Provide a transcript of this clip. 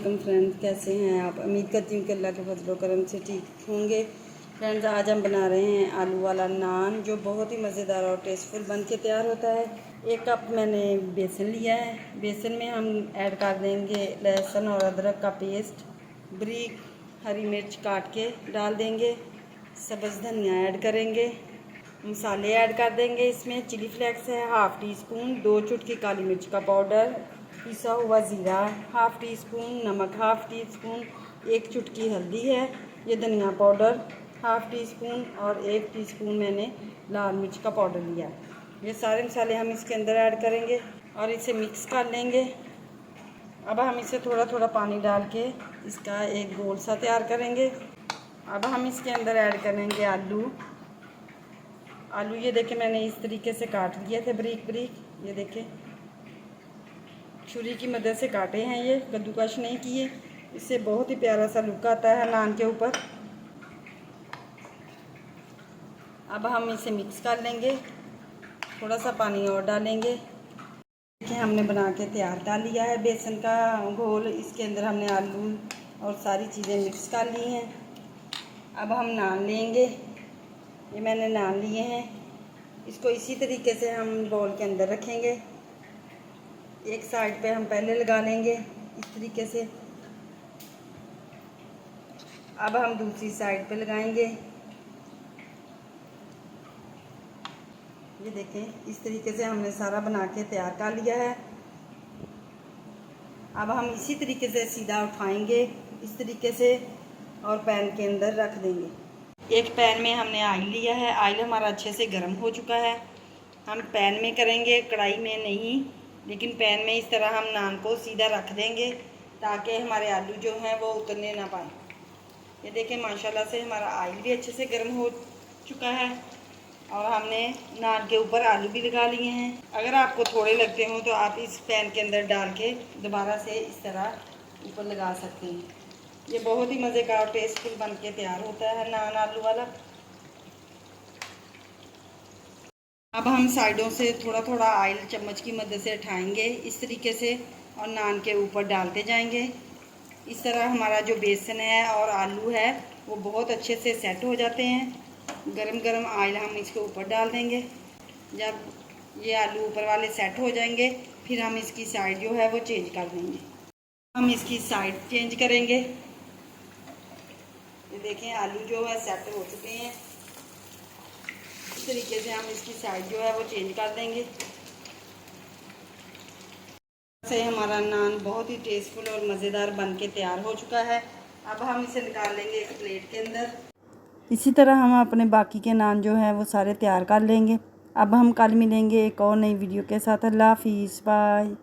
वालेकुम फ्रेंड्स, कैसे हैं आप। उम्मीद करती हूँ कि अल्लाह के फजल करम से ठीक होंगे। फ्रेंड्स, आज हम बना रहे हैं आलू वाला नान, जो बहुत ही मज़ेदार और टेस्टफुल बन के तैयार होता है। 1 कप मैंने बेसन लिया है। बेसन में हम ऐड कर देंगे लहसुन और अदरक का पेस्ट, बारीक हरी मिर्च काट के डाल देंगे, सब्ज़ धनिया ऐड करेंगे, मसाले ऐड कर देंगे। इसमें चिली फ्लेक्स है हाफ़ टी स्पून, 2 चुटकी काली मिर्च का पाउडर, पिसा हुआ ज़ीरा हाफ़ टी स्पून, नमक हाफ़ टी स्पून, 1 चुटकी हल्दी है, ये धनिया पाउडर हाफ़ टी स्पून और 1 टीस्पून मैंने लाल मिर्च का पाउडर लिया। ये सारे मसाले हम इसके अंदर ऐड करेंगे और इसे मिक्स कर लेंगे। अब हम इसे थोड़ा थोड़ा पानी डाल के इसका एक गोल सा तैयार करेंगे। अब हम इसके अंदर ऐड करेंगे आलू। ये देखें, मैंने इस तरीके से काट लिए थे बारीक बारीक। ये देखें, छुरी की मदद से काटे हैं, ये कद्दूकश नहीं किए। इससे बहुत ही प्यारा सा लुक आता है नान के ऊपर। अब हम इसे मिक्स कर लेंगे, थोड़ा सा पानी और डालेंगे। देखिए, हमने बना के तैयार कर लिया है बेसन का घोल। इसके अंदर हमने आलू और सारी चीज़ें मिक्स कर ली हैं। अब हम नान लेंगे। ये मैंने नान लिए हैं। इसको इसी तरीके से हम बॉल के अंदर रखेंगे। एक साइड पे हम पहले लगा लेंगे इस तरीके से। अब हम दूसरी साइड पे लगाएंगे। ये देखें, इस तरीके से हमने सारा बना के तैयार कर लिया है। अब हम इसी तरीके से सीधा उठाएंगे इस तरीके से और पैन के अंदर रख देंगे। एक पैन में हमने ऑयल लिया है। ऑयल हमारा अच्छे से गर्म हो चुका है। हम पैन में करेंगे, कढ़ाई में नहीं, लेकिन पैन में इस तरह हम नान को सीधा रख देंगे ताकि हमारे आलू जो हैं वो उतरने ना पाए। ये देखें, माशाल्लाह से हमारा ऑयल भी अच्छे से गर्म हो चुका है और हमने नान के ऊपर आलू भी लगा लिए हैं। अगर आपको थोड़े लगते हो तो आप इस पैन के अंदर डाल के दोबारा से इस तरह ऊपर लगा सकते हैं। ये बहुत ही मज़े का और टेस्टफुल बन के तैयार होता है नान आलू वाला। अब हम साइडों से थोड़ा थोड़ा ऑयल चम्मच की मदद से उठाएंगे इस तरीके से और नान के ऊपर डालते जाएंगे। इस तरह हमारा जो बेसन है और आलू है वो बहुत अच्छे से सेट हो जाते हैं। गरम गरम ऑयल हम इसके ऊपर डाल देंगे। जब ये आलू ऊपर वाले सेट हो जाएंगे फिर हम इसकी साइड जो है वो चेंज कर देंगे। हम इसकी साइड चेंज करेंगे। ये देखें, आलू जो है सेट हो चुके हैं। इस तरीके से हम इसकी साइड जो है वो चेंज कर देंगे। से हमारा नान बहुत ही टेस्टफुल और मज़ेदार बन के तैयार हो चुका है। अब हम इसे निकाल लेंगे एक प्लेट के अंदर। इसी तरह हम अपने बाकी के नान जो हैं वो सारे तैयार कर लेंगे। अब हम कल मिलेंगे एक और नई वीडियो के साथ। अल्लाह हाफिज़, बाय।